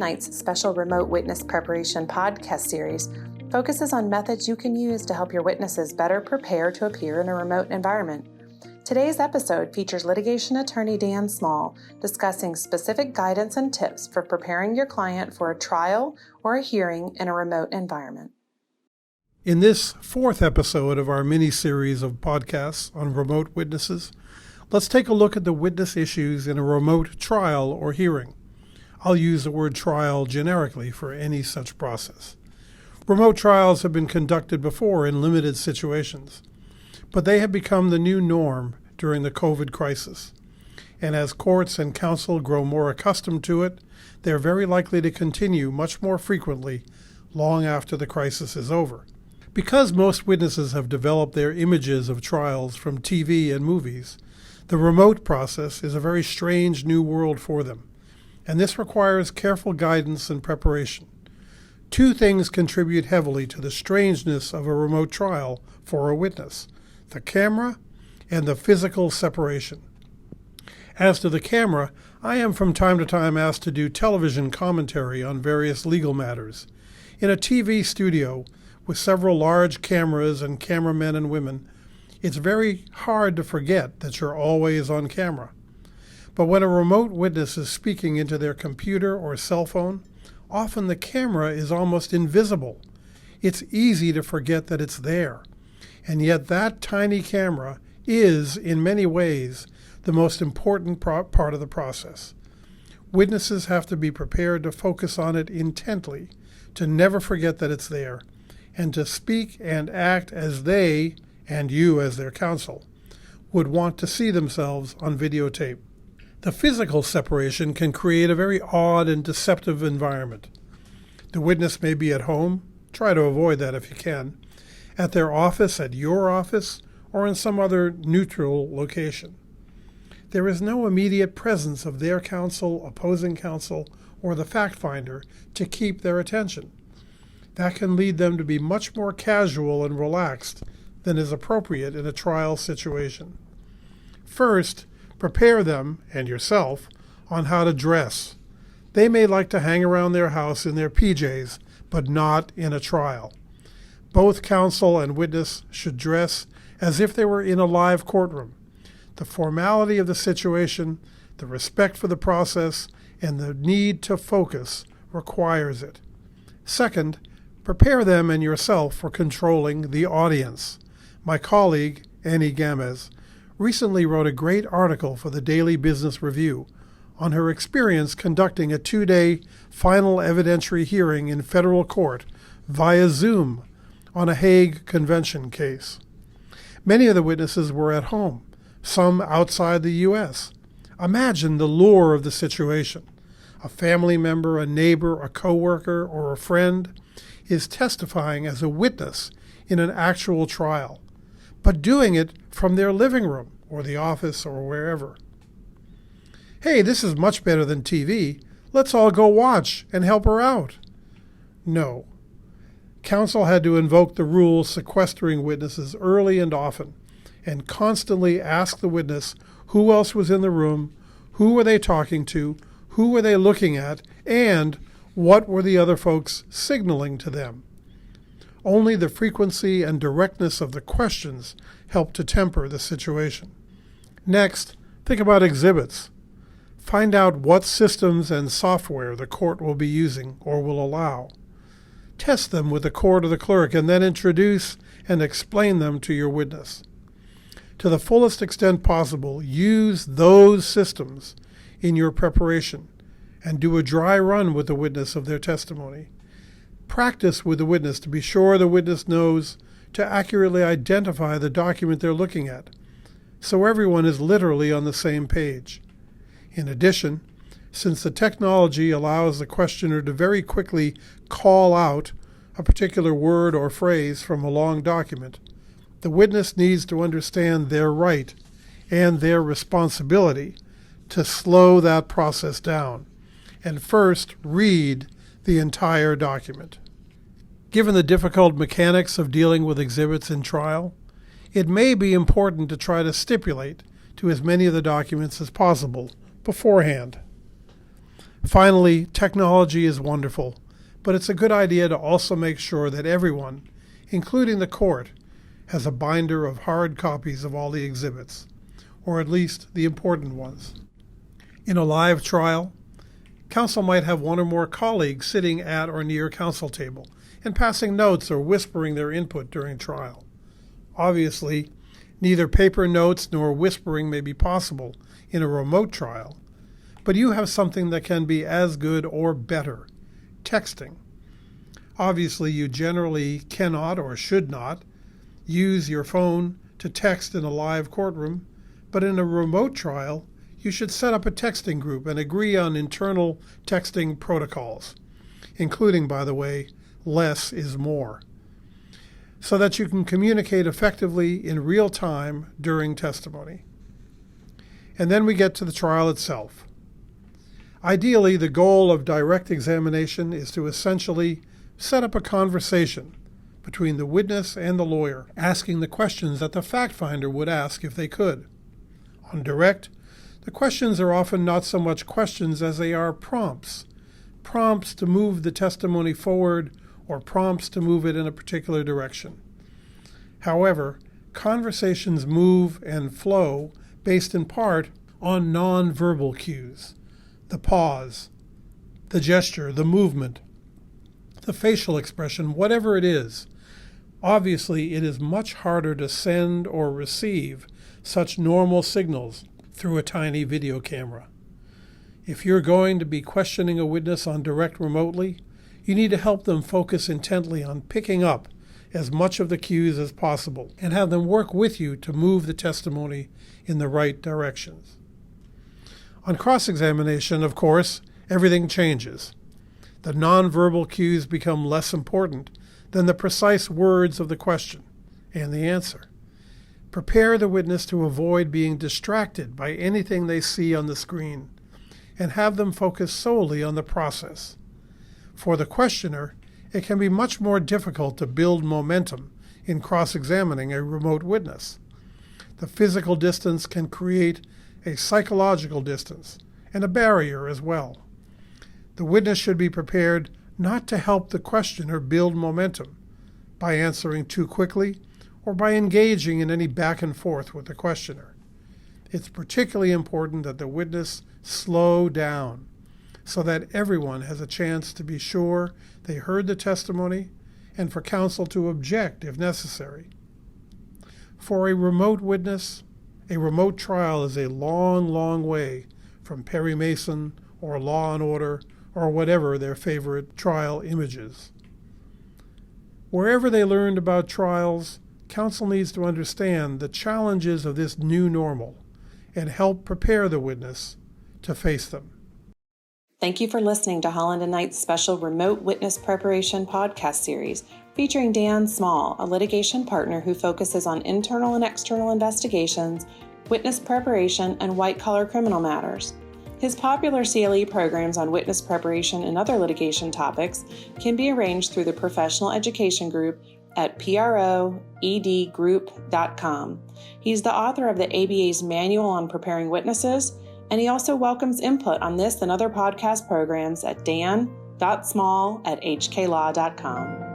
Knight's special remote witness preparation podcast series focuses on methods you can use to help your witnesses better prepare to appear in a remote environment. Today's episode features litigation attorney Dan Small discussing specific guidance and tips for preparing your client for a trial or a hearing in a remote environment. In this fourth episode of our mini-series of podcasts on remote witnesses, let's take a look at the witness issues in a remote trial or hearing. I'll use the word trial generically for any such process. Remote trials have been conducted before in limited situations, but they have become the new norm during the COVID crisis. And as courts and counsel grow more accustomed to it, they're very likely to continue much more frequently long after the crisis is over. Because most witnesses have developed their images of trials from TV and movies, the remote process is a very strange new world for them, and this requires careful guidance and preparation. Two things contribute heavily to the strangeness of a remote trial for a witness: the camera and the physical separation. As to the camera, I am from time to time asked to do television commentary on various legal matters. In a TV studio with several large cameras and cameramen and women, it's very hard to forget that you're always on camera. But when a remote witness is speaking into their computer or cell phone, often the camera is almost invisible. It's easy to forget that it's there. And yet that tiny camera is, in many ways, the most important part of the process. Witnesses have to be prepared to focus on it intently, to never forget that it's there, and to speak and act as they, and you as their counsel, would want to see themselves on videotape. The physical separation can create a very odd and deceptive environment. The witness may be at home, try to avoid that if you can, at their office, at your office, or in some other neutral location. There is no immediate presence of their counsel, opposing counsel, or the fact finder to keep their attention. That can lead them to be much more casual and relaxed than is appropriate in a trial situation. First, prepare them, and yourself, on how to dress. They may like to hang around their house in their PJs, but not in a trial. Both counsel and witness should dress as if they were in a live courtroom. The formality of the situation, the respect for the process, and the need to focus requires it. Second, prepare them and yourself for controlling the audience. My colleague, Annie Gamez, recently wrote a great article for the Daily Business Review on her experience conducting a 2-day final evidentiary hearing in federal court via Zoom on a Hague Convention case. Many of the witnesses were at home, some outside the U.S. Imagine the lure of the situation. A family member, a neighbor, a coworker, or a friend is testifying as a witness in an actual trial, but doing it from their living room or the office or wherever. Hey, this is much better than TV. Let's all go watch and help her out. No. Counsel had to invoke the rule sequestering witnesses early and often, and constantly ask the witness who else was in the room, who were they talking to, who were they looking at, and what were the other folks signaling to them. Only the frequency and directness of the questions helped to temper the situation. Next, think about exhibits. Find out what systems and software the court will be using or will allow. Test them with the court or the clerk, and then introduce and explain them to your witness. To the fullest extent possible, use those systems in your preparation and do a dry run with the witness of their testimony. Practice with the witness to be sure the witness knows to accurately identify the document they're looking at, so everyone is literally on the same page. In addition, since the technology allows the questioner to very quickly call out a particular word or phrase from a long document, the witness needs to understand their right and their responsibility to slow that process down and first read the entire document. Given the difficult mechanics of dealing with exhibits in trial, it may be important to try to stipulate to as many of the documents as possible beforehand. Finally, technology is wonderful, but it's a good idea to also make sure that everyone, including the court, has a binder of hard copies of all the exhibits, or at least the important ones. In a live trial, counsel might have one or more colleagues sitting at or near counsel table and passing notes or whispering their input during trial. Obviously, neither paper notes nor whispering may be possible in a remote trial, but you have something that can be as good or better: texting. Obviously, you generally cannot or should not use your phone to text in a live courtroom, but in a remote trial, you should set up a texting group and agree on internal texting protocols, including, by the way, less is more, so that you can communicate effectively in real time during testimony. And then we get to the trial itself. Ideally, the goal of direct examination is to essentially set up a conversation between the witness and the lawyer, asking the questions that the fact finder would ask if they could. On direct, the questions are often not so much questions as they are prompts to move the testimony forward or prompts to move it in a particular direction. However, conversations move and flow based in part on nonverbal cues: the pause, the gesture, the movement, the facial expression, whatever it is. Obviously, it is much harder to send or receive such normal signals through a tiny video camera. If you're going to be questioning a witness on direct remotely, you need to help them focus intently on picking up as much of the cues as possible and have them work with you to move the testimony in the right directions. On cross-examination, of course, everything changes. The nonverbal cues become less important than the precise words of the question and the answer. Prepare the witness to avoid being distracted by anything they see on the screen, and have them focus solely on the process. For the questioner, it can be much more difficult to build momentum in cross-examining a remote witness. The physical distance can create a psychological distance and a barrier as well. The witness should be prepared not to help the questioner build momentum by answering too quickly or by engaging in any back and forth with the questioner. It's particularly important that the witness slow down so that everyone has a chance to be sure they heard the testimony and for counsel to object if necessary. For a remote witness, a remote trial is a long, long way from Perry Mason or Law and Order or whatever their favorite trial image is. Wherever they learned about trials, counsel needs to understand the challenges of this new normal and help prepare the witness to face them. Thank you for listening to Holland Knight's special Remote Witness Preparation podcast series featuring Dan Small, a litigation partner who focuses on internal and external investigations, witness preparation, and white-collar criminal matters. His popular CLE programs on witness preparation and other litigation topics can be arranged through the Professional Education Group at proedgroup.com. He's the author of the ABA's Manual on Preparing Witnesses, and he also welcomes input on this and other podcast programs at dan.small@hklaw.com.